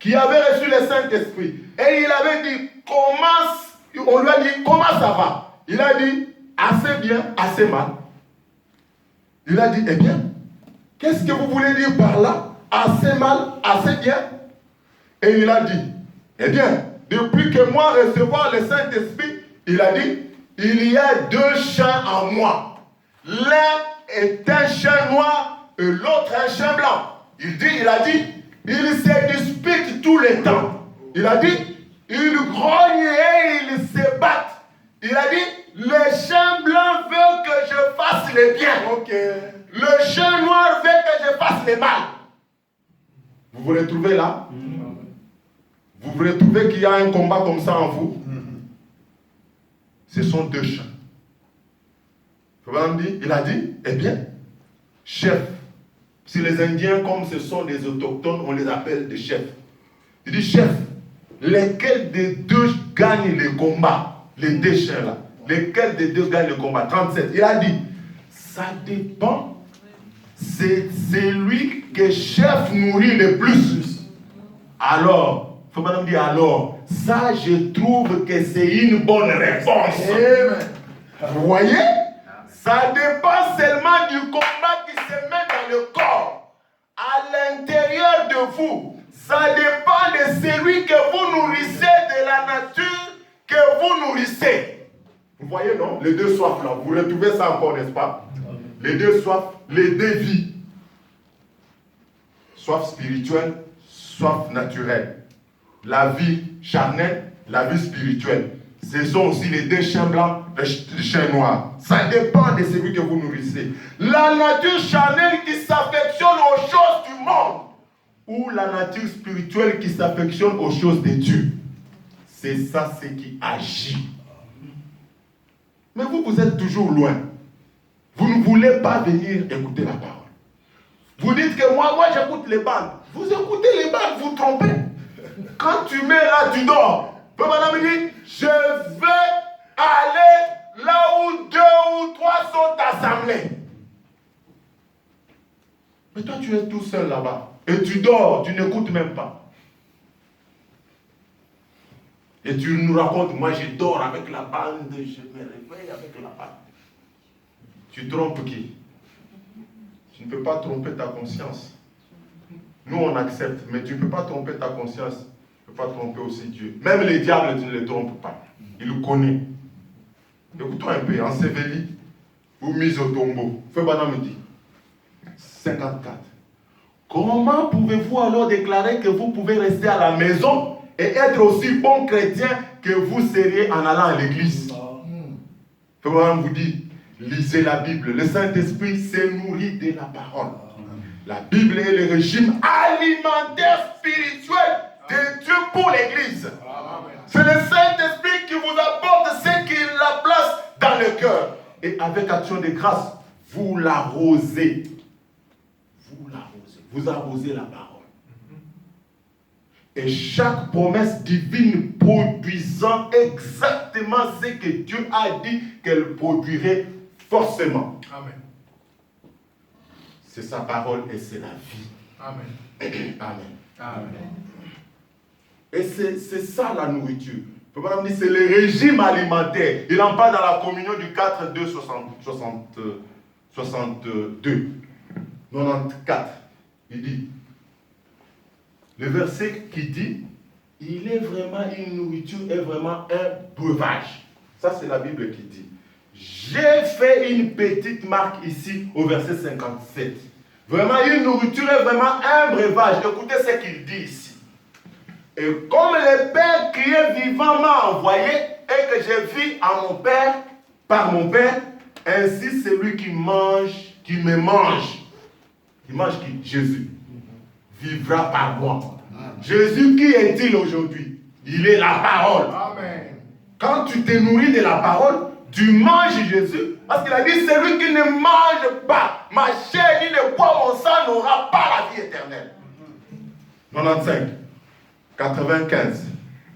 qui avait reçu le Saint-Esprit. Et il avait dit, on lui a dit, comment ça va? Il a dit, assez bien, assez mal. Il a dit, eh bien, qu'est-ce que vous voulez dire par là? Assez mal, assez bien? Et il a dit, eh bien, depuis que moi recevoir le Saint-Esprit, il a dit, il y a deux chants en moi. L'un est un chant noir et l'autre un chant blanc. Il a dit, il se dispute tout le temps. Il a dit, il grogne et il se bat. Il a dit, le chant blanc veut que je fasse le bien. Okay. Le chant noir veut que je fasse le mal. Vous vous retrouvez là? Vous vous retrouvez qu'il y a un combat comme ça en vous? Ce sont deux chants. Il a dit, eh bien, chef. Si les Indiens, comme ce sont des autochtones, on les appelle des chefs. Il dit, chef, lesquels des deux gagnent le combat? Les deux chiens là. Lesquels des deux gagnent le combat? 37. Il a dit, ça dépend. C'est lui que chef nourrit le plus. Alors, il faut madame dire alors, ça je trouve que c'est une bonne réponse. Vous voyez? Ça dépend seulement du combat qui se met dans le corps. À l'intérieur de vous, ça dépend de celui que vous nourrissez, de la nature que vous nourrissez. Vous voyez, non? Les deux soifs là, vous retrouvez ça encore, n'est-ce pas? Les deux soifs, les deux vies. Soif spirituelle, soif naturelle. La vie charnelle, la vie spirituelle. Ce sont aussi les deux chiens blancs, les chiens noirs. Ça dépend de celui que vous nourrissez. La nature charnelle qui s'affectionne aux choses du monde, ou la nature spirituelle qui s'affectionne aux choses de Dieu. C'est ça ce qui agit. Mais vous, vous êtes toujours loin. Vous ne voulez pas venir écouter la parole. Vous dites que moi j'écoute les bandes. Vous écoutez les bandes, vous trompez. Quand tu mets là, tu dors. Madame dit, je vais aller là où 2 ou 3 sont assemblés. Mais toi, tu es tout seul là-bas. Et tu dors, tu n'écoutes même pas. Et tu nous racontes, moi je dors avec la bande, je me réveille avec la bande. Tu trompes qui? Tu ne peux pas tromper ta conscience. Nous on accepte, mais tu ne peux pas tromper ta conscience. Tu ne peux pas tromper aussi Dieu. Même les diables, tu ne les trompes pas. Il le connaît. Écoute-toi un peu, enseveli ou mis au tombeau. Feu Banam dit 54. Comment pouvez-vous alors déclarer que vous pouvez rester à la maison et être aussi bon chrétien que vous seriez en allant à l'église? Feu Banam vous dit, lisez la Bible. Le Saint-Esprit s'est nourri de la parole. La Bible est le régime alimentaire spirituel de Dieu pour l'église. C'est le Saint-Esprit qui vous apporte ce qu'il a place dans le cœur. Et avec action de grâce, vous l'arrosez. Vous l'arrosez. Vous arrosez la parole. Et chaque promesse divine produisant exactement ce que Dieu a dit qu'elle produirait forcément. Amen. C'est sa parole et c'est la vie. Amen. Amen. Amen. Et c'est ça la nourriture. C'est le régime alimentaire. Il en parle dans la communion du 4, 2, 62. 94. Il dit, le verset qui dit, il est vraiment une nourriture et vraiment un breuvage. Ça c'est la Bible qui dit. J'ai fait une petite marque ici au verset 57. Vraiment une nourriture et vraiment un breuvage. Écoutez ce qu'il dit ici. Et comme le Père qui est vivant m'a envoyé et que je vis à mon Père, par mon Père, ainsi celui qui me mange qui? Jésus, vivra par moi. Jésus, qui est-il aujourd'hui? Il est la parole. Amen. Quand tu te nourris de la parole, tu manges Jésus. Parce qu'il a dit, celui qui ne mange pas ma chair ni ne boit mon sang n'aura pas la vie éternelle. 95. 95.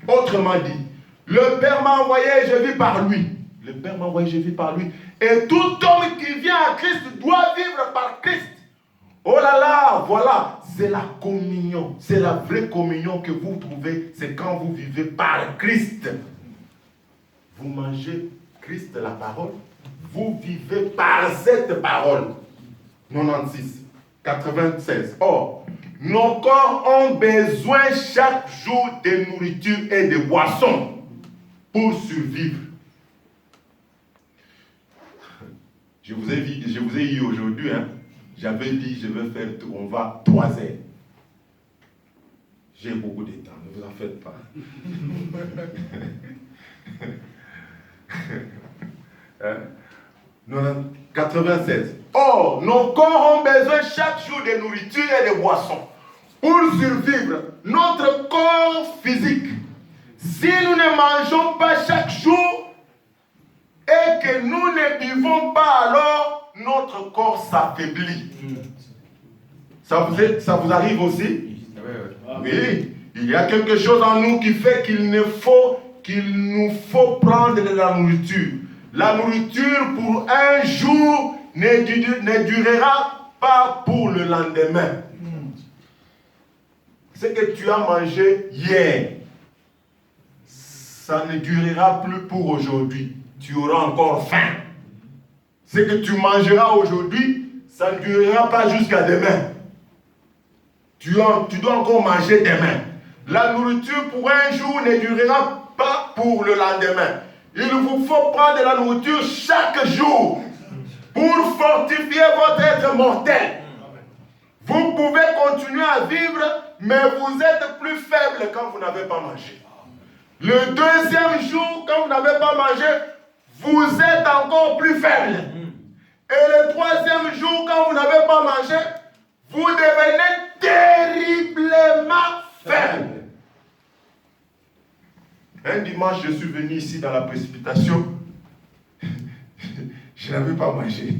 Autrement dit, le Père m'a envoyé et je vis par lui. Le Père m'a envoyé et je vis par lui. Et tout homme qui vient à Christ doit vivre par Christ. Oh là là, voilà. c'est la communion. C'est la vraie communion que vous trouvez. C'est quand vous vivez par Christ. Vous mangez Christ, la parole. Vous vivez par cette parole. 96, 96. Or, nos corps ont besoin chaque jour de nourriture et de boissons pour survivre. Je vous ai dit aujourd'hui, hein, j'avais dit, je vais faire, on va 3 heures. J'ai beaucoup de temps, ne vous en faites pas. Hein? 96. Or, nos corps ont besoin chaque jour de nourriture et de boissons pour survivre. Notre corps physique, si nous ne mangeons pas chaque jour et que nous ne vivons pas, alors notre corps s'affaiblit. Ça vous arrive aussi? Oui. Il y a quelque chose en nous qui fait qu'il nous faut prendre de la nourriture. La nourriture pour un jour ne durera pas pour le lendemain. Ce que tu as mangé hier, ça ne durera plus pour aujourd'hui. Tu auras encore faim. Ce que tu mangeras aujourd'hui, ça ne durera pas jusqu'à demain. Tu dois encore manger demain. La nourriture pour un jour ne durera pas pour le lendemain. Il vous faut prendre de la nourriture chaque jour pour fortifier votre être mortel. Vous pouvez continuer à vivre, mais vous êtes plus faible quand vous n'avez pas mangé. Le deuxième jour, quand vous n'avez pas mangé, vous êtes encore plus faible. Et le troisième jour, quand vous n'avez pas mangé, vous devenez terriblement faible. Un dimanche, je suis venu ici dans la précipitation. Je n'avais pas mangé.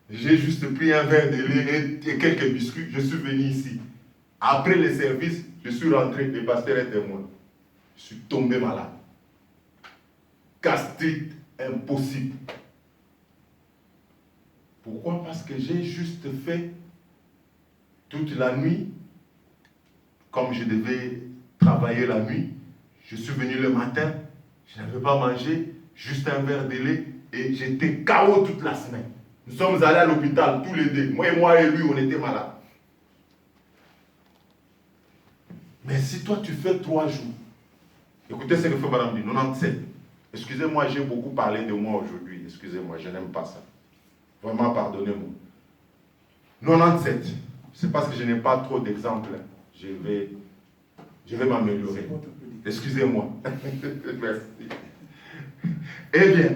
J'ai juste pris un verre de lait et quelques biscuits. Je suis venu ici. Après le service, je suis rentré. Le pasteur est témoin. Je suis tombé malade. Gastrite impossible. Pourquoi? Parce que j'ai juste fait toute la nuit, comme je devais travailler la nuit. Je suis venu le matin, je n'avais pas mangé, juste un verre de lait et j'étais KO toute la semaine. Nous sommes allés à l'hôpital tous les deux. Moi et lui, on était malades. Mais si toi tu fais 3 jours, écoutez ce que fait Madame dit, 97. Excusez-moi, j'ai beaucoup parlé de moi aujourd'hui. Excusez-moi, je n'aime pas ça. Vraiment, pardonnez-moi. 97. C'est parce que je n'ai pas trop d'exemples. Je vais m'améliorer. Excusez-moi. Merci. Eh bien,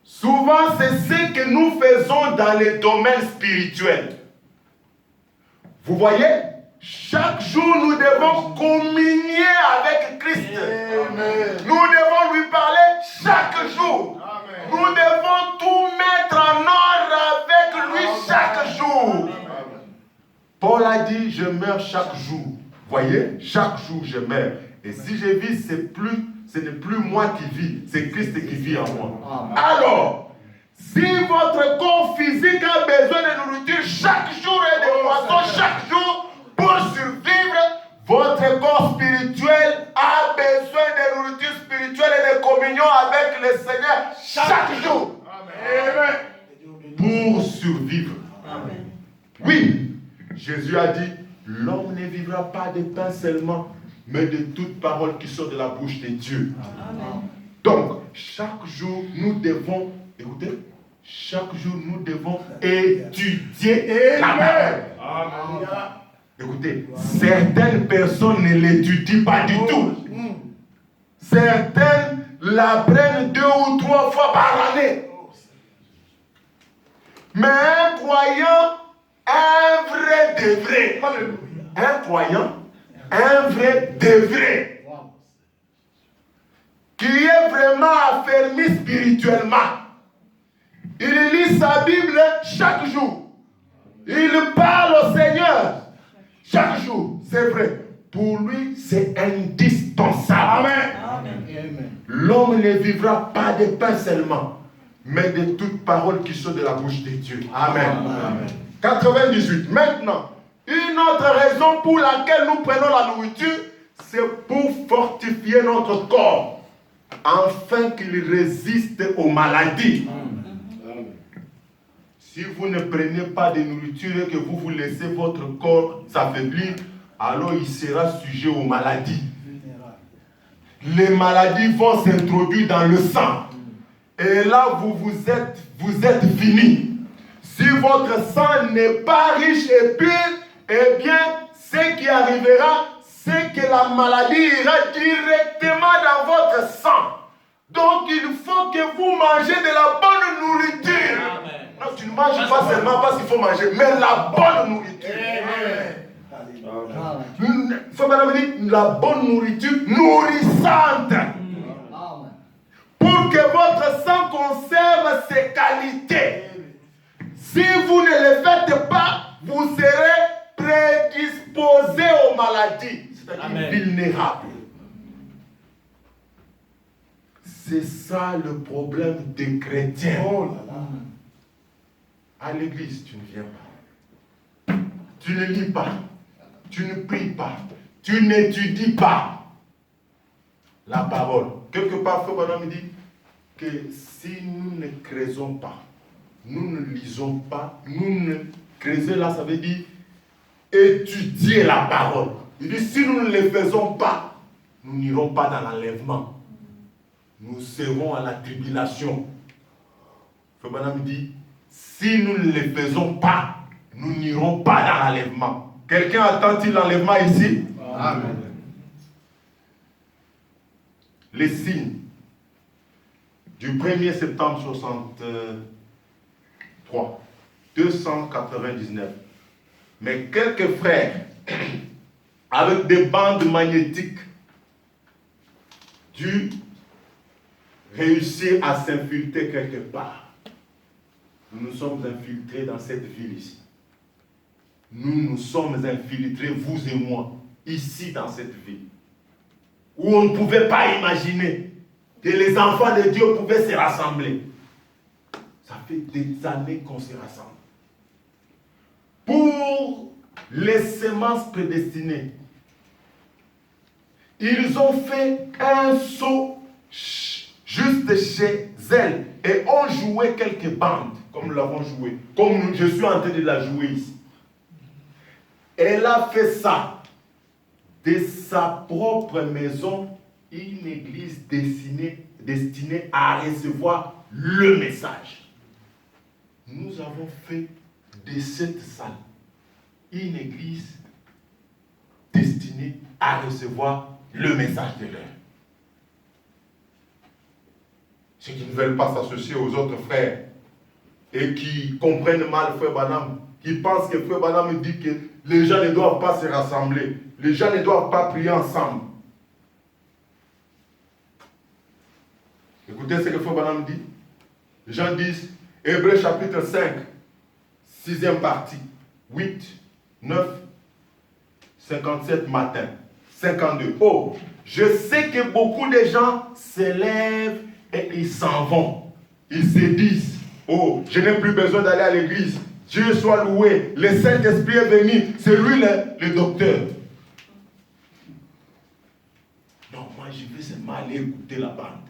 souvent c'est ce que nous faisons dans les domaines spirituels. Vous voyez, chaque jour nous devons communier avec Christ. Amen. Nous devons lui parler chaque jour. Amen. Nous devons tout mettre en ordre avec lui chaque jour. Amen. Paul a dit, je meurs chaque jour. Voyez, chaque jour je meurs. Et si je vis, ce n'est plus moi qui vis, c'est Christ qui vit en moi. Amen. Alors, si votre corps physique a besoin de nourriture chaque jour et de boissons chaque jour pour survivre, votre corps spirituel a besoin de nourriture spirituelle et de communion avec le Seigneur chaque jour. Amen. Pour survivre. Amen. Oui, Jésus a dit, l'homme ne vivra pas de pain seulement, mais de toute parole qui sort de la bouche de Dieu. Amen. Donc, chaque jour, nous devons, écoutez, chaque jour, nous devons étudier la parole. Amen. Écoutez, certaines personnes ne l'étudient pas du tout. Certaines l'apprennent 2 ou 3 fois par année. Mais un croyant, un vrai de vrai. Un croyant, un vrai de vrai, qui est vraiment affermi spirituellement. Il lit sa Bible chaque jour. Il parle au Seigneur chaque jour. C'est vrai. Pour lui, c'est indispensable. Amen. L'homme ne vivra pas de pain seulement, mais de toute parole qui sort de la bouche de Dieu. Amen. Amen. 98. Maintenant, Une autre raison pour laquelle nous prenons la nourriture, c'est pour fortifier notre corps, afin qu'il résiste aux maladies. Amen. Si vous ne prenez pas de nourriture et que vous vous laissez votre corps s'affaiblir, alors il sera sujet aux maladies. Les maladies vont s'introduire dans le sang. Et là, vous êtes fini. Si votre sang n'est pas riche et pur, eh bien, ce qui arrivera, c'est que la maladie ira directement dans votre sang. Donc, il faut que vous mangez de la bonne nourriture. Amen. Non, tu ne manges pas seulement parce qu'il faut manger, mais la bonne nourriture. Il faut dire la bonne nourriture nourrissante. Amen. Pour que votre sang conserve ses qualités. Si vous ne le faites pas, vous serez prédisposé aux maladies, c'est-à-dire vulnérables. C'est ça le problème des chrétiens. Oh là là. À l'église, tu ne viens pas. Tu ne lis pas. Tu ne pries pas. Tu n'étudies pas la parole. Quelque part, Frère Branham dit que si nous ne creusons pas, nous ne lisons pas, nous ne creusons là, ça veut dire étudier la parole. Il dit si nous ne le faisons pas, nous n'irons pas dans l'enlèvement. Nous serons à la tribulation. Frère Branham dit si nous ne le faisons pas, nous n'irons pas dans l'enlèvement. Quelqu'un attend-il l'enlèvement ici? Amen. Les signes du 1er septembre 63, 299. Mais quelques frères, avec des bandes magnétiques, dû réussir à s'infiltrer quelque part. Nous nous sommes infiltrés dans cette ville ici. Nous nous sommes infiltrés, vous et moi, ici dans cette ville, où on ne pouvait pas imaginer que les enfants de Dieu pouvaient se rassembler. Ça fait des années qu'on se rassemble. Pour les semences prédestinées, ils ont fait un saut juste chez elles et ont joué quelques bandes, comme nous l'avons joué, comme je suis en train de la jouer ici. Elle a fait ça de sa propre maison, une église destinée à recevoir le message. Nous avons fait de cette salle une église destinée à recevoir le message de l'heure. Ceux qui ne veulent pas s'associer aux autres frères et qui comprennent mal Frère Branham, qui pensent que Frère Branham dit que les gens ne doivent pas se rassembler, les gens ne doivent pas prier ensemble. Écoutez ce que Frère Branham dit. Les gens disent, Hébreux chapitre 5, 6e partie, 8, 9, 57 matin, 52. Oh, je sais que beaucoup de gens se lèvent et ils s'en vont. Ils se disent, oh, je n'ai plus besoin d'aller à l'église. Dieu soit loué. Le Saint-Esprit est venu. C'est lui le docteur. Non, moi je vais seulement aller écouter la bande.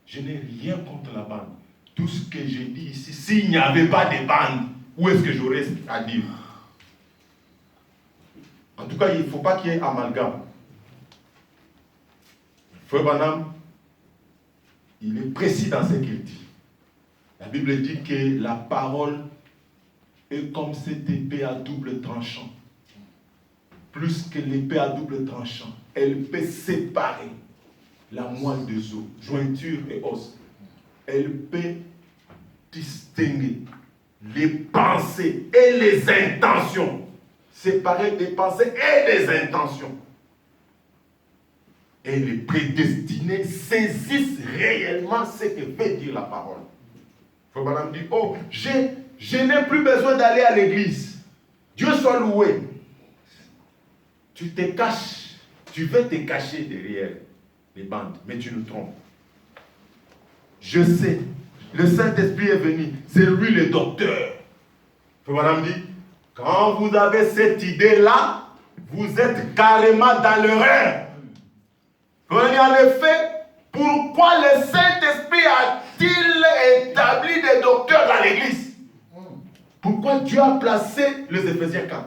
Je n'ai rien contre la bande. Tout ce que j'ai dit ici, s'il n'y avait pas de bande, où est-ce que j'aurais à dire? En tout cas, il ne faut pas qu'il y ait amalgame. Frère Branham, il est précis dans ce qu'il dit. La Bible dit que la parole est comme cette épée à double tranchant. Plus que l'épée à double tranchant, elle peut séparer la moelle des os, jointure et os. Elle peut distinguer les pensées et les intentions. Séparer des pensées et des intentions. Et les prédestinés saisissent réellement ce que veut dire la parole. Frère Branham dit, oh, je n'ai plus besoin d'aller à l'église. Dieu soit loué. Tu te caches, tu veux te cacher derrière les bandes, mais tu nous trompes. Je sais, le Saint-Esprit est venu, c'est lui le docteur. Frère Branham dit, Quand vous avez cette idée-là, vous êtes carrément dans l'erreur. En effet, pourquoi le Saint-Esprit a-t-il établi des docteurs dans l'église? Pourquoi Dieu a placé les Éphésiens 4?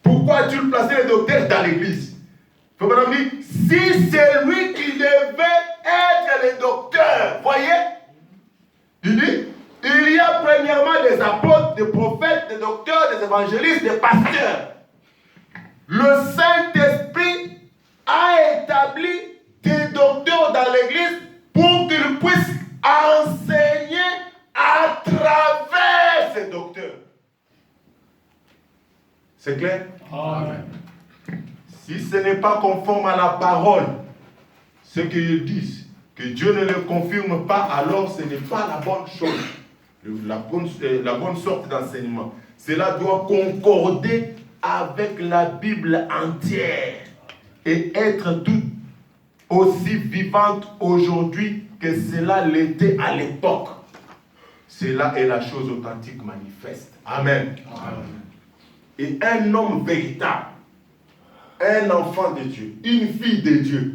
Pourquoi a-t-il placé les docteurs dans l'église? Madame dit, si c'est lui qui devait être le docteur, voyez, il dit, il y a premièrement des apôtres, des prophètes, des docteurs, des évangélistes, des pasteurs. Le Saint-Esprit a établi des docteurs dans l'église pour qu'ils puissent enseigner à travers ces docteurs. C'est clair? Amen. Si ce n'est pas conforme à la parole, ce qu'ils disent, que Dieu ne le confirme pas, alors ce n'est pas la bonne chose, la bonne sorte d'enseignement. Cela doit concorder avec la Bible entière et être tout aussi vivante aujourd'hui que cela l'était à l'époque. Cela est la chose authentique manifeste. Amen. Amen. Et un homme véritable, un enfant de Dieu, une fille de Dieu,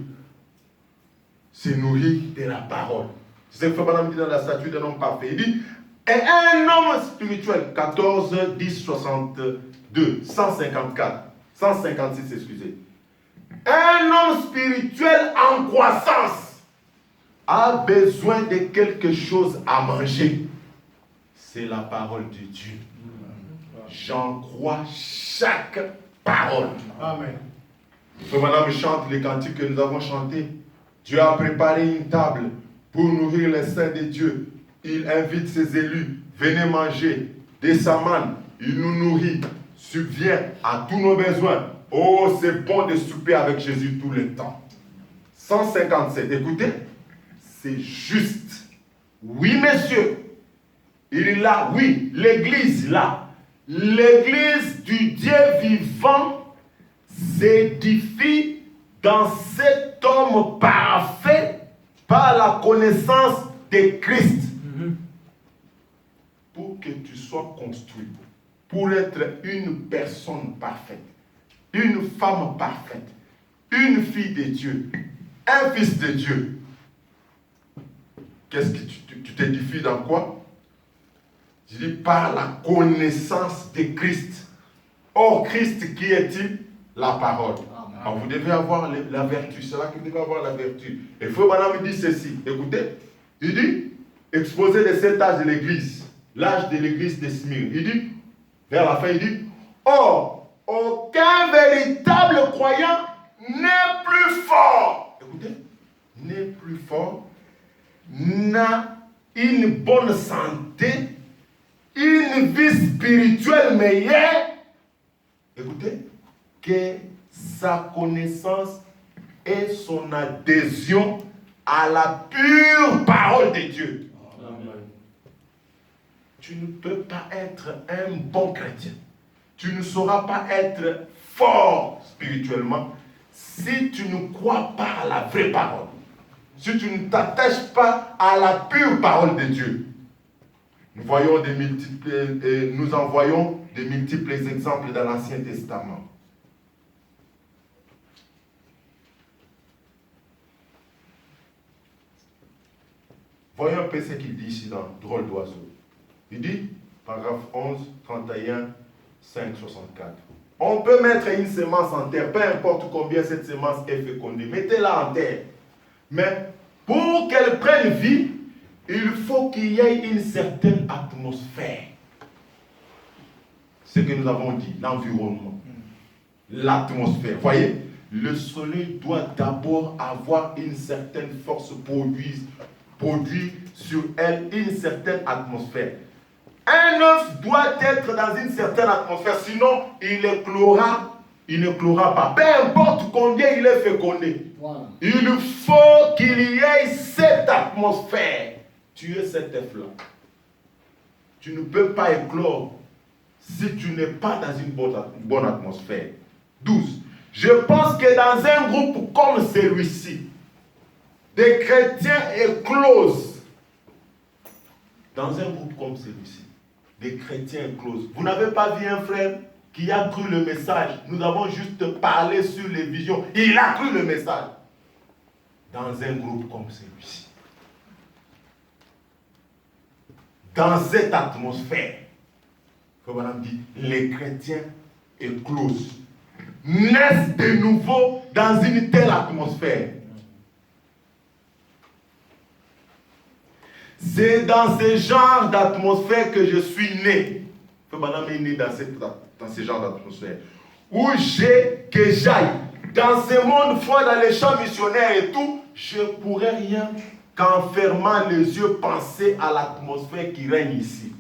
se nourrit de la parole. C'est ce que Madame dit dans la statue d'un homme parfait. Il dit, et un homme spirituel, 14, 10, 62, 154, 156, excusez. Un homme spirituel en croissance a besoin de quelque chose à manger. C'est la parole de Dieu. J'en crois chaque parole. Amen. Madame chante les cantiques que nous avons chantés. Dieu a préparé une table pour nourrir les saints de Dieu. Il invite ses élus. Venez manger de sa manne. Il nous nourrit, subvient à tous nos besoins. Oh, c'est bon de souper avec Jésus tout le temps. 157, écoutez, c'est juste. Oui, monsieur. Il est là, oui, l'église là. L'église du Dieu vivant s'édifie dans cet homme parfait par la connaissance de Christ. Pour que tu sois construit, pour être une personne parfaite, une femme parfaite, une fille de Dieu, un fils de Dieu. Qu'est-ce que tu t'édifies dans quoi? Je dis par la connaissance de Christ. Or, Christ, qui est-il? La parole. Alors, vous devez avoir la vertu. C'est là que vous devez avoir la vertu. Et Frère Branham dit ceci. Écoutez. Il dit, exposé de cet âge de l'église, l'âge de l'église de Smyrne. Il dit, vers la fin, il dit, or, aucun véritable croyant n'est plus fort. Écoutez, n'est plus fort, n'a une bonne santé, une vie spirituelle meilleure, écoutez, que sa connaissance et son adhésion à la pure parole de Dieu. Amen. Tu ne peux pas être un bon chrétien. Tu ne sauras pas être fort spirituellement si tu ne crois pas à la vraie parole. Si tu ne t'attaches pas à la pure parole de Dieu. Nous en voyons de multiples exemples dans l'Ancien Testament. Voyons un peu ce qu'il dit ici dans Drôle d'oiseau. Il dit, paragraphe 11, 31, 5, 64. On peut mettre une semence en terre, peu importe combien cette semence est fécondée. Mettez-la en terre. Mais pour qu'elle prenne vie, il faut qu'il y ait une certaine atmosphère. Ce que nous avons dit, l'environnement, l'atmosphère. Voyez, le soleil doit d'abord avoir une certaine force produire sur elle une certaine atmosphère. Un œuf doit être dans une certaine atmosphère, sinon il ne clora pas. Peu importe combien il est fécondé. Voilà. Il faut qu'il y ait cette atmosphère. Tu es cet œuf-là. Tu ne peux pas éclore si tu n'es pas dans une bonne atmosphère. 12. Je pense que dans un groupe comme celui-ci, des chrétiens éclosent. Dans un groupe comme celui-ci, des chrétiens éclos. Vous n'avez pas vu un frère qui a cru le message. Nous avons juste parlé sur les visions. Il a cru le message. Dans un groupe comme celui-ci. Dans cette atmosphère, Frère dit, les chrétiens éclos naissent de nouveau dans une telle atmosphère. C'est dans ce genre d'atmosphère que je suis né. Frère Branham est né dans ce genre d'atmosphère. Où que j'aille, dans ce monde froid, dans les champs missionnaires et tout, je ne pourrais rien qu'en fermant les yeux penser à l'atmosphère qui règne ici.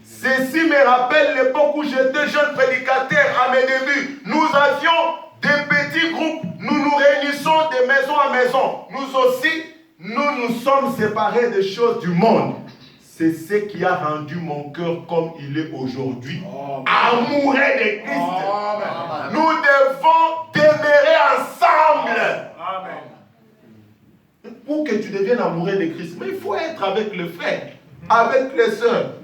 Ceci me rappelle l'époque où j'étais jeune prédicateur à mes débuts. Nous avions des petits groupes, nous nous réunissons de maison à maison. Nous aussi, nous sommes séparés des choses du monde. C'est ce qui a rendu mon cœur comme il est aujourd'hui, amoureux de Christ. Nous devons demeurer ensemble. Amen. Pour que tu deviennes amoureux de Christ, mais il faut être avec le frère, avec les sœurs.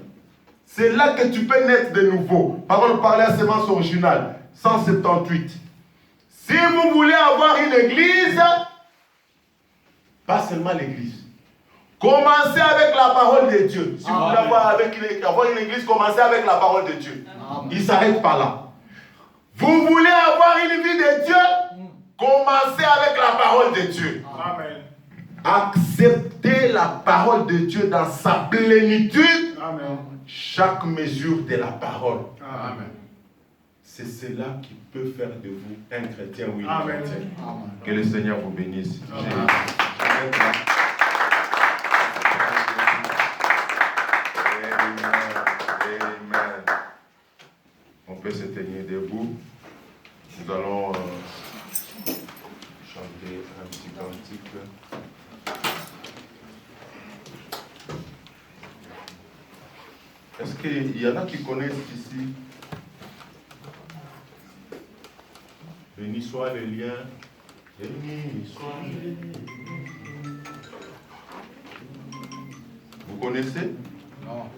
C'est là que tu peux naître de nouveau. Parole parlée à sémence originale, 178. Si vous voulez avoir une église, pas seulement l'église. Commencez avec la parole de Dieu. Si vous voulez avoir une église, commencez avec la parole de Dieu. Amen. Il ne s'arrête pas là. Vous voulez avoir une vie de Dieu, commencez avec la parole de Dieu. Amen. Acceptez la parole de Dieu dans sa plénitude. Amen. Chaque mesure de la parole. Amen. C'est cela qui peut faire de vous un chrétien ou une chrétienne. Amen. Que le Seigneur vous bénisse. Amen. Amen. On peut se tenir debout. Nous allons chanter un petit cantique. Est-ce qu'il y en a qui connaissent ici? Béni soit le lien. Béni soit le lien. Vous connaissez? Non.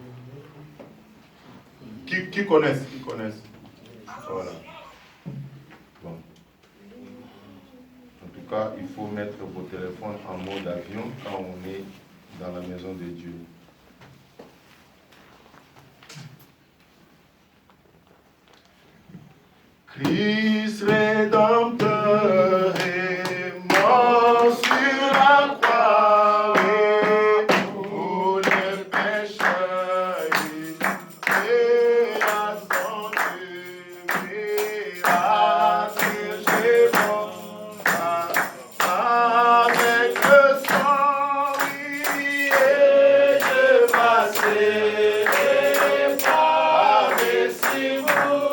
Qui connaissent? Voilà. Bon. En tout cas, il faut mettre vos téléphones en mode avion quand on est dans la maison de Dieu. Christ rédempteur est mort sur la croix, et pour les pécheurs, il a son miracle, j'ai bon, avec le sang, oui, et je passerai par-dessus vous.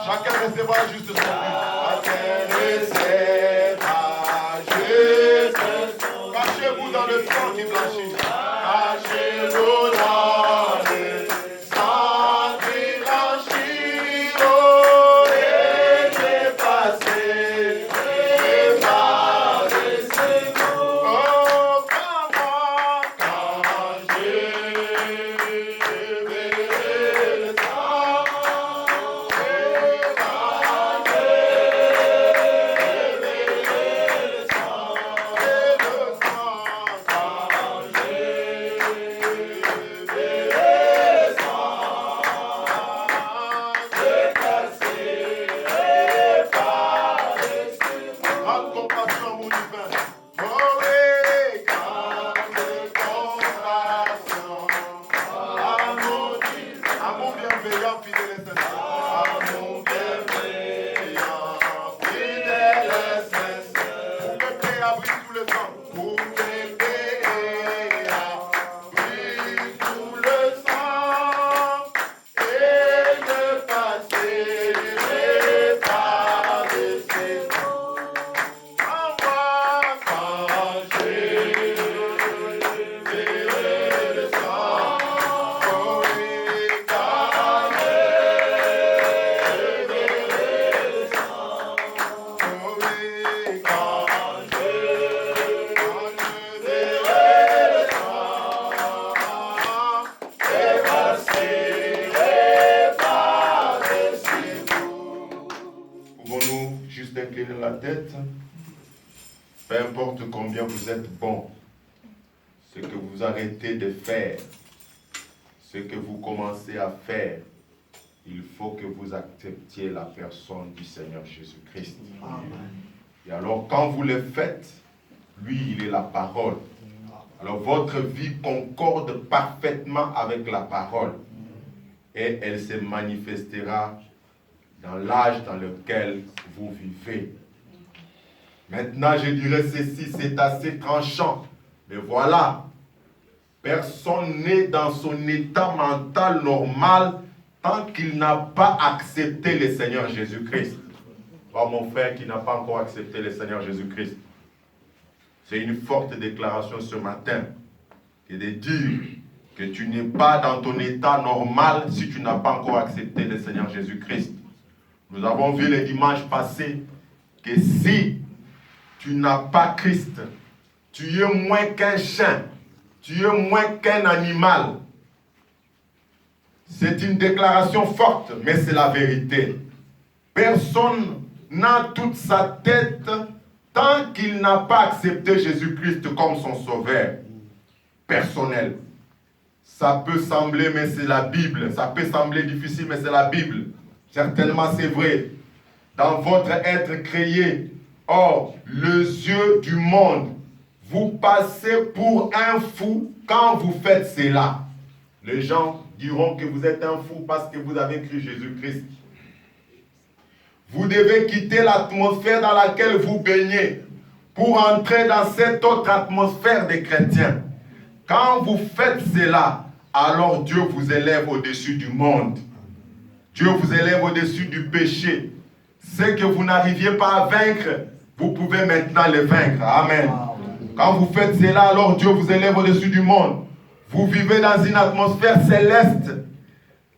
Chacun recevra juste son but. Chacun recevra juste dans le sang qui blanchit. Cachez-vous dans le sang qui blanchit. Oh, et dépassez. Oh, quand moi, quand j'ai le sang, grande compassion, mon divin. Oh oui, grande compassion. À mon bienveillant, fidèle et sincère. À mon bienveillant, fidèle et sincère. Pour bébé abrite tout le temps. Pour bébé abrite tout le sang. Et de passer les pas de ses Pouvons-nous juste incliner la tête? Peu importe combien vous êtes bon, ce que vous arrêtez de faire, ce que vous commencez à faire, il faut que vous acceptiez la personne du Seigneur Jésus-Christ. Et alors quand vous le faites, lui, il est la parole. Alors votre vie concorde parfaitement avec la parole. Et elle se manifestera dans l'âge dans lequel vous vivez. Maintenant, je dirais ceci, c'est assez tranchant. Mais voilà, personne n'est dans son état mental normal tant qu'il n'a pas accepté le Seigneur Jésus-Christ. Oh, mon frère qui n'a pas encore accepté le Seigneur Jésus-Christ. C'est une forte déclaration ce matin, qui est de dire que tu n'es pas dans ton état normal si tu n'as pas encore accepté le Seigneur Jésus-Christ. Nous avons vu le dimanche passé que si tu n'as pas Christ, tu es moins qu'un chien, tu es moins qu'un animal. C'est une déclaration forte, mais c'est la vérité. Personne n'a toute sa tête tant qu'il n'a pas accepté Jésus-Christ comme son sauveur personnel. Ça peut sembler, mais c'est la Bible. Ça peut sembler difficile, mais c'est la Bible. Certainement, c'est vrai. Dans votre être créé, hors les yeux du monde, vous passez pour un fou quand vous faites cela. Les gens diront que vous êtes un fou parce que vous avez cru Jésus-Christ. Vous devez quitter l'atmosphère dans laquelle vous baignez pour entrer dans cette autre atmosphère des chrétiens. Quand vous faites cela, alors Dieu vous élève au-dessus du monde. Dieu vous élève au-dessus du péché. Ce que vous n'arriviez pas à vaincre, vous pouvez maintenant le vaincre. Amen. Quand vous faites cela, alors Dieu vous élève au-dessus du monde. Vous vivez dans une atmosphère céleste.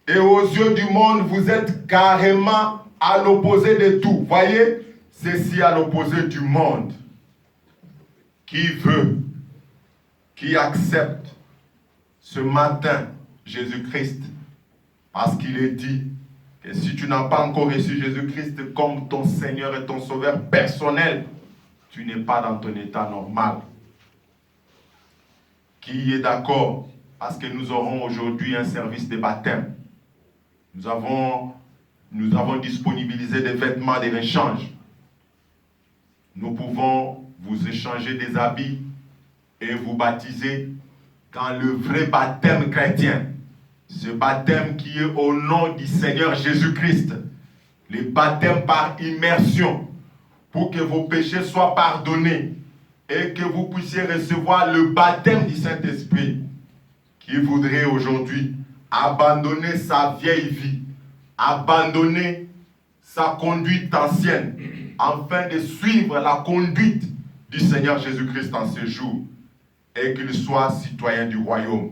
Et aux yeux du monde, vous êtes carrément à l'opposé de tout. Voyez, c'est à l'opposé du monde. Qui veut, qui accepte ce matin Jésus-Christ, parce qu'il est dit que si tu n'as pas encore reçu Jésus-Christ comme ton Seigneur et ton Sauveur personnel, tu n'es pas dans ton état normal. Qui est d'accord? Parce que nous aurons aujourd'hui un service de baptême. Nous avons disponibilisé des vêtements de rechange. Nous pouvons vous échanger des habits et vous baptiser dans le vrai baptême chrétien. Ce baptême qui est au nom du Seigneur Jésus-Christ. Le baptême par immersion, pour que vos péchés soient pardonnés et que vous puissiez recevoir le baptême du Saint-Esprit. Qui voudrait aujourd'hui abandonner sa vieille vie, abandonner sa conduite ancienne, afin de suivre la conduite du Seigneur Jésus-Christ en ce jour. et qu'ils soient citoyens du royaume.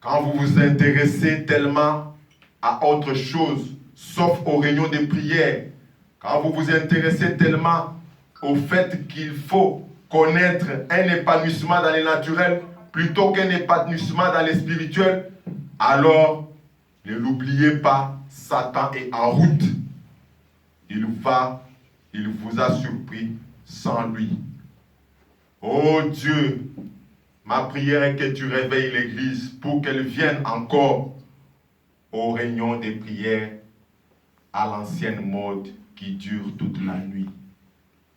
Quand vous vous intéressez tellement à autre chose, sauf aux réunions de prière, quand vous vous intéressez tellement au fait qu'il faut connaître un épanouissement dans les naturels plutôt qu'un épanouissement dans les spirituels, alors ne l'oubliez pas, Satan est en route. Il vous a surpris sans lui. Oh Dieu, ma prière est que tu réveilles l'Église pour qu'elle vienne encore aux réunions des prières à l'ancienne mode qui dure toute la nuit.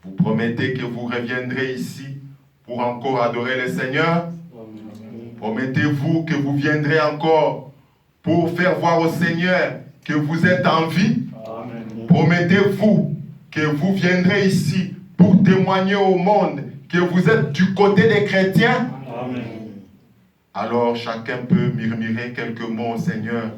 Vous promettez que vous reviendrez ici pour encore adorer le Seigneur? Promettez-vous que vous viendrez encore pour faire voir au Seigneur que vous êtes en vie? Promettez-vous que vous viendrez ici pour témoigner au monde que vous êtes du côté des chrétiens? Amen. Alors chacun peut murmurer quelques mots au Seigneur.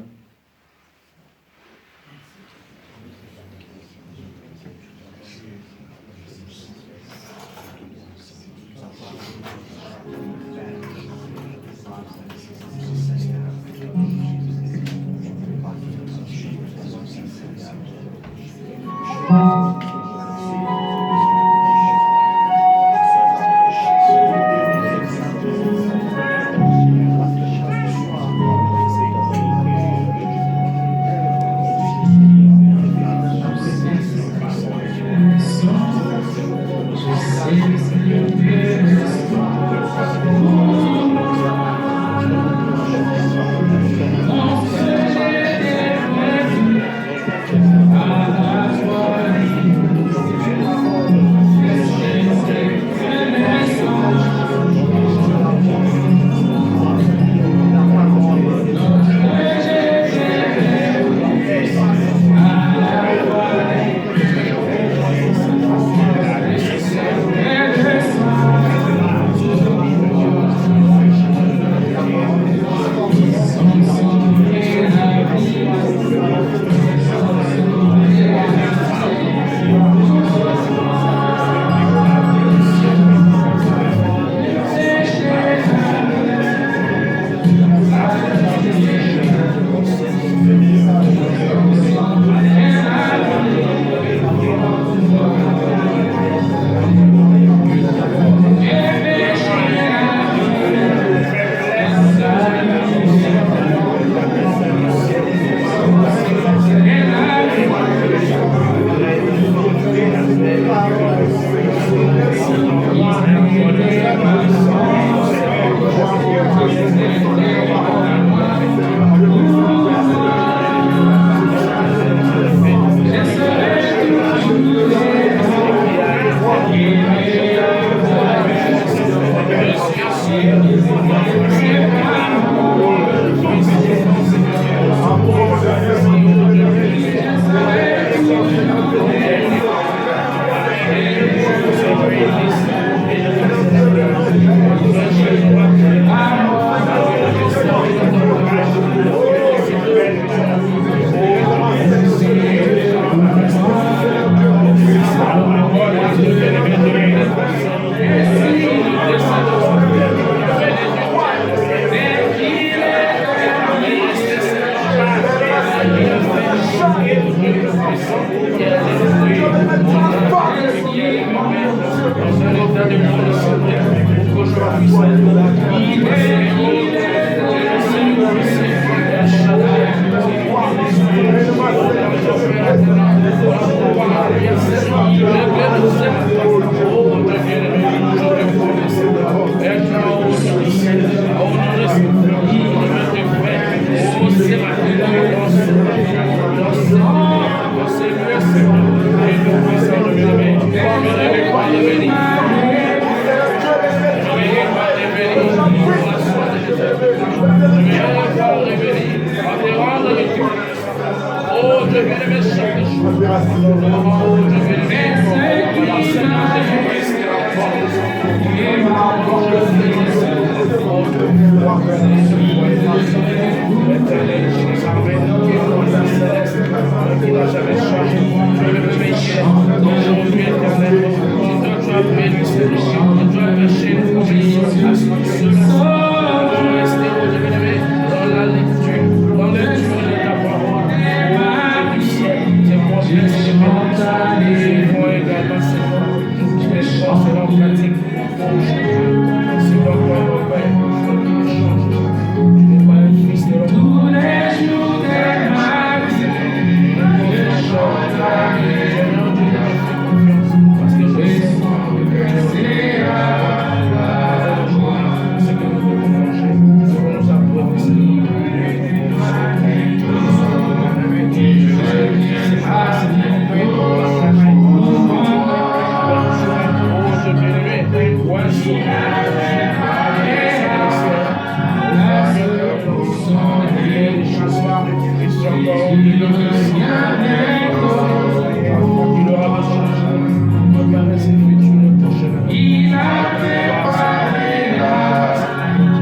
Il a préparé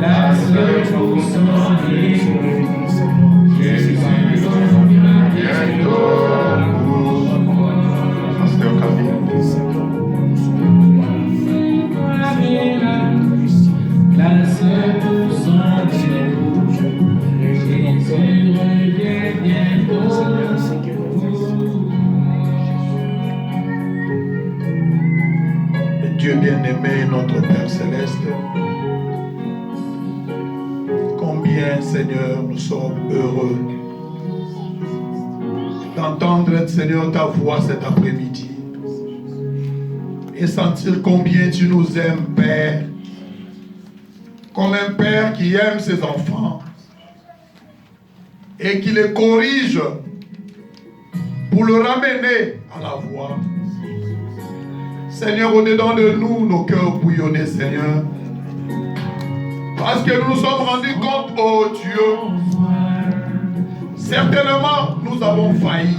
la seule pour son Jésus revient bientôt. Pasteur Camille. La seule pour son Jésus revient bientôt. Dieu bien-aimé, notre Père Céleste, combien, Seigneur, nous sommes heureux d'entendre, Seigneur, ta voix cet après-midi et sentir combien tu nous aimes, Père, comme un Père qui aime ses enfants et qui les corrige pour le ramener à la voie. Seigneur, au-dedans de nous, nos cœurs bouillonnés, Seigneur. Parce que nous nous sommes rendus compte, oh Dieu, certainement nous avons failli.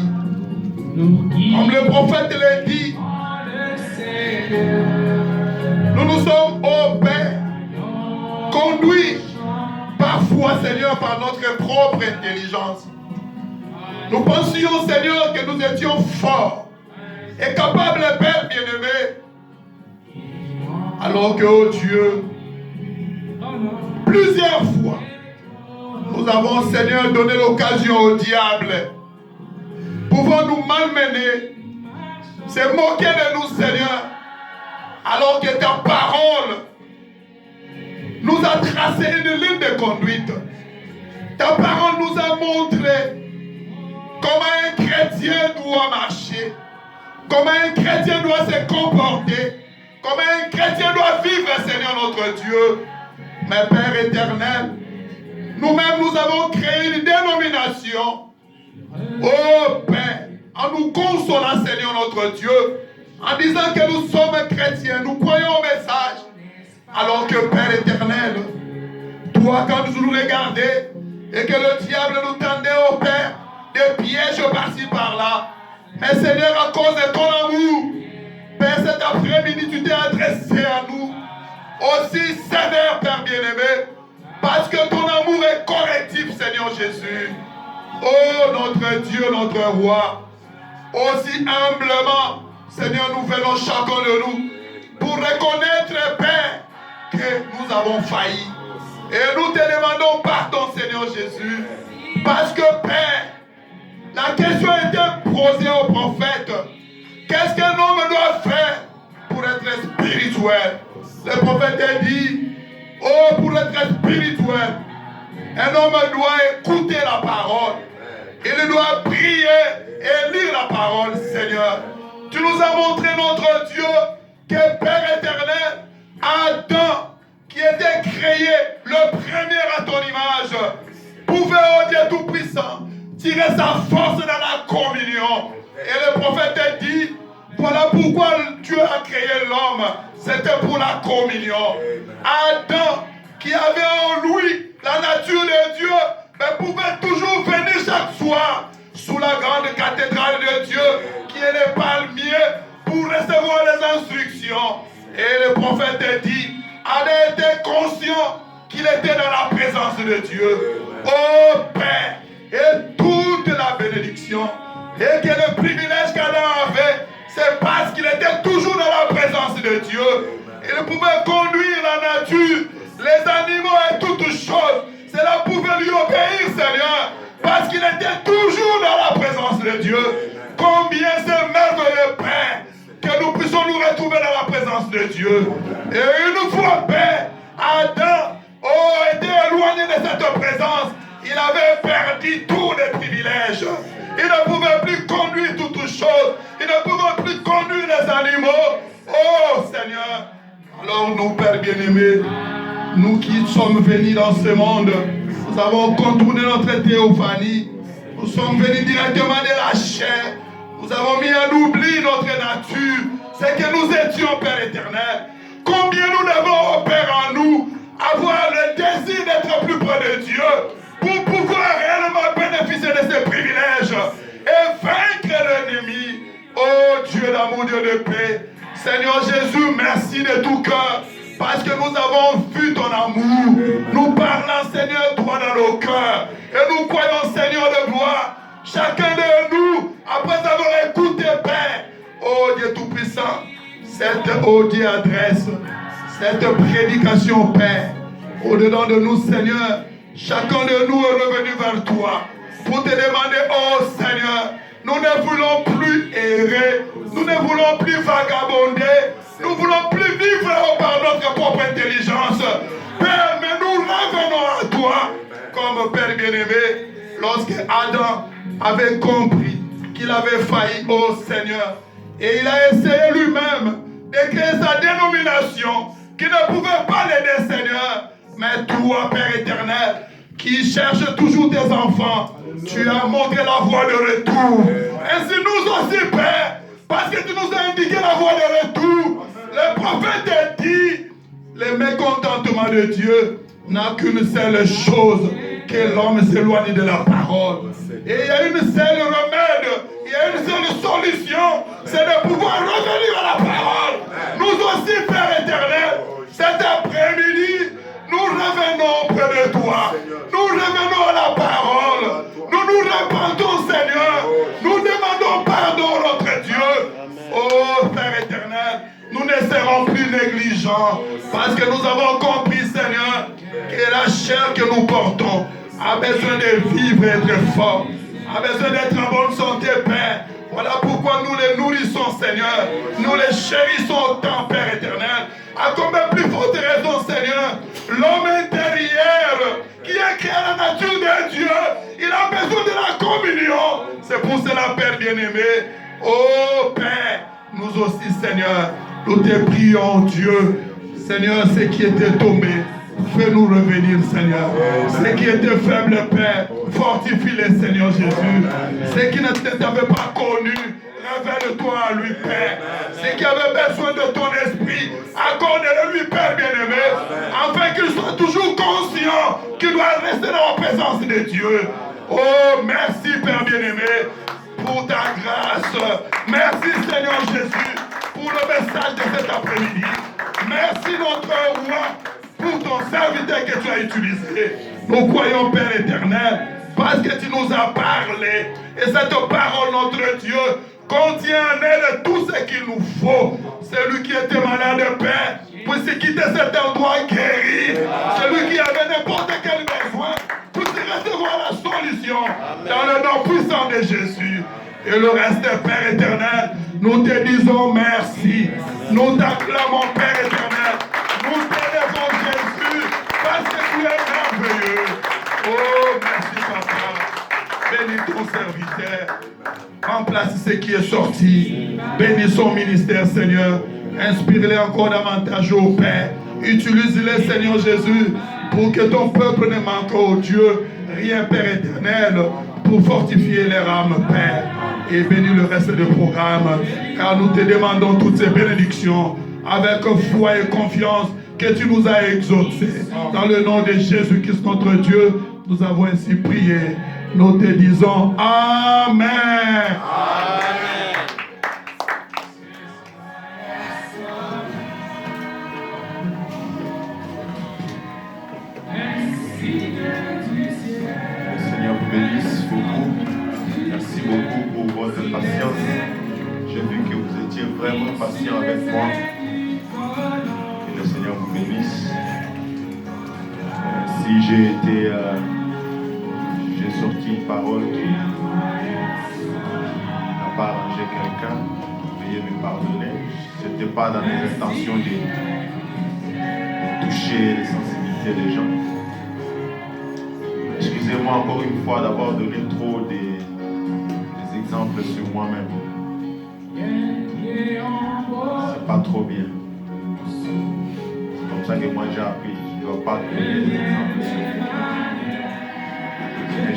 Comme le prophète l'a dit, nous nous sommes, oh Père, conduits parfois, Seigneur, par notre propre intelligence. Nous pensions, Seigneur, que nous étions forts et capable, Père bien-aimé, alors que, oh Dieu, plusieurs fois, nous avons, Seigneur, donné l'occasion au diable, pouvant nous malmener, se moquer de nous, Seigneur, alors que ta parole nous a tracé une ligne de conduite. Ta parole nous a montré comment un chrétien doit marcher, comment un chrétien doit se comporter, comment un chrétien doit vivre, Seigneur notre Dieu. Mais Père éternel, nous-mêmes nous avons créé une dénomination. Oh Père, en nous consolant, Seigneur notre Dieu, en disant que nous sommes chrétiens, nous croyons au message. Alors que Père éternel, toi quand nous nous regardais et que le diable nous tendait au Père des pièges par-ci par-là, mais Seigneur, à cause de ton amour, Père, cet après-midi, tu t'es adressé à nous. Aussi sévère, Père bien-aimé, parce que ton amour est correctif, Seigneur Jésus. Oh, notre Dieu, notre roi, aussi humblement, Seigneur, nous venons chacun de nous pour reconnaître, Père, que nous avons failli. Et nous te demandons pardon, Seigneur Jésus, parce que, Père, la question était posée au prophète. Qu'est-ce qu'un homme doit faire pour être spirituel? Le prophète a dit, oh, pour être spirituel, un homme doit écouter la parole. Il doit prier et lire la parole, Seigneur. Tu nous as montré, notre Dieu, que Père éternel, Adam, qui était créé, le premier à ton image, pouvait, oh Dieu Tout-Puissant, tirer sa force dans la communion. Et le prophète a dit, voilà pourquoi Dieu a créé l'homme. C'était pour la communion. Adam, qui avait en lui la nature de Dieu, mais pouvait toujours venir chaque soir sous la grande cathédrale de Dieu, qui est le palmier, pour recevoir les instructions. Et le prophète a dit, Adam était conscient qu'il était dans la présence de Dieu. Oh Père, et toute la bénédiction, et que le privilège qu'Adam avait, c'est parce qu'il était toujours dans la présence de Dieu. Il pouvait conduire la nature, les animaux et toutes choses. Cela pouvait lui obéir, Seigneur, parce qu'il était toujours dans la présence de Dieu. Combien c'est merveilleux, Père, que nous puissions nous retrouver dans la présence de Dieu. Et une fois, Père, Adam était éloigné de cette présence. Il avait perdu tous les privilèges. Il ne pouvait plus conduire toutes choses. Il ne pouvait plus conduire les animaux. Oh Seigneur. Alors nous, Père bien-aimé, nous qui sommes venus dans ce monde, nous avons contourné notre théophanie. Nous sommes venus directement de la chair. Nous avons mis à l'oubli notre nature. C'est que nous étions, Père éternel. Combien nous devons, Père, en nous, avoir le désir d'être plus près de Dieu pour pouvoir réellement bénéficier de ces privilèges. Seigneur Jésus, merci de tout cœur. Parce que nous avons vu ton amour. Nous parlons, Seigneur, toi dans nos cœurs. Et nous croyons, Seigneur de gloire, chacun de nous, après avoir écouté, Père, oh Dieu Tout-Puissant, cette, oh Dieu, adresse, cette prédication, Père, au-dedans de nous, Seigneur, chacun de nous est revenu vers toi pour te demander, oh Seigneur, nous ne voulons plus errer, nous ne voulons plus vagabonder, nous ne voulons plus vivre par notre propre intelligence. Père, mais nous revenons à toi comme Père bien-aimé. Lorsque Adam avait compris qu'il avait failli, oh Seigneur, et il a essayé lui-même de créer sa dénomination qui ne pouvait pas l'aider, Seigneur. Mais toi, Père éternel, qui cherche toujours tes enfants, tu as montré la voie de retour. Ainsi nous aussi, Père, parce que tu nous as indiqué la voie de retour. Le prophète a dit, le mécontentement de Dieu n'a qu'une seule chose, que l'homme s'éloigne de la parole. Et il y a une seule remède, il y a une seule solution, c'est de pouvoir revenir à la parole. Nous aussi, Père éternel, cet après-midi, nous revenons près de toi. Nous revenons à la parole. Nous nous repentons, Seigneur. Nous demandons pardon, notre Dieu. Oh, Père éternel, nous ne serons plus négligents parce que nous avons compris, Seigneur, que la chair que nous portons a besoin de vivre et d'être fort, a besoin d'être en bonne santé, Père. Voilà pourquoi nous les nourrissons, Seigneur. Nous les chérissons autant, Père éternel. À combien plus forte raison, Seigneur, l'homme intérieur qui est créé à la nature de Dieu, il a besoin de la communion. C'est pour cela, Père bien-aimé. Oh Père, nous aussi, Seigneur, nous te prions, Dieu. Seigneur, ce qui était tombé, fais-nous revenir, Seigneur. Ce qui était faible, Père, fortifie-les, Seigneur Jésus. Ce qui ne t'avait pas connu, révèle-toi à lui, Père. Ce qui avait besoin de ton esprit, accorde-le-lui, Père bien-aimé, afin qu'il soit toujours conscient qu'il doit rester dans la présence de Dieu. Oh, merci, Père bien-aimé, pour ta grâce. Merci, Seigneur Jésus, pour le message de cet après-midi. Merci, notre roi, pour ton serviteur que tu as utilisé. Nous croyons, Père éternel, parce que tu nous as parlé. Et cette parole, notre Dieu, contient en elle tout ce qu'il nous faut. Celui qui était malade, Père, puisse quitter cet endroit guéri. Celui qui avait n'importe quel besoin, puisse recevoir la solution. Dans le nom puissant de Jésus. Et le reste, Père éternel, nous te disons merci. Nous t'acclamons, Père éternel. Nous t'élèvons, Jésus, parce que tu es merveilleux. Oh, merci, Papa. Bénis ton serviteur. Remplace ce qui est sorti. Bénis son ministère, Seigneur. Inspire-les encore davantage, au Père. Utilise-les, Seigneur Jésus, pour que ton peuple ne manque, oh Dieu, rien, Père éternel, pour fortifier les âmes, Père. Et bénis le reste du programme, car nous te demandons toutes ces bénédictions avec foi et confiance que tu nous as exaucés. Dans le nom de Jésus-Christ, notre Dieu, nous avons ainsi prié. Nous te disons Amen. Amen. Le Seigneur vous bénisse beaucoup. Merci beaucoup pour votre patience. J'ai vu que vous étiez vraiment patient avec moi. Que le Seigneur vous bénisse. Si j'ai sorti une parole qui n'a pas arrangé quelqu'un, veuillez me pardonner. Ce n'était pas dans mes intentions de toucher les sensibilités des gens. Excusez-moi encore une fois d'avoir donné trop des exemples sur moi-même. C'est pas trop bien. C'est comme ça que moi j'ai appris. Je ne dois pas donner des exemples sur moi.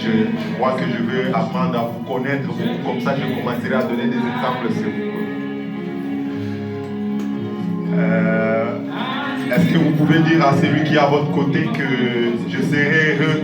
Je crois que je veux apprendre à vous connaître. Comme ça, je commencerai à donner des exemples sur vous. Est-ce que vous pouvez dire à celui qui est à votre côté que je serai heureux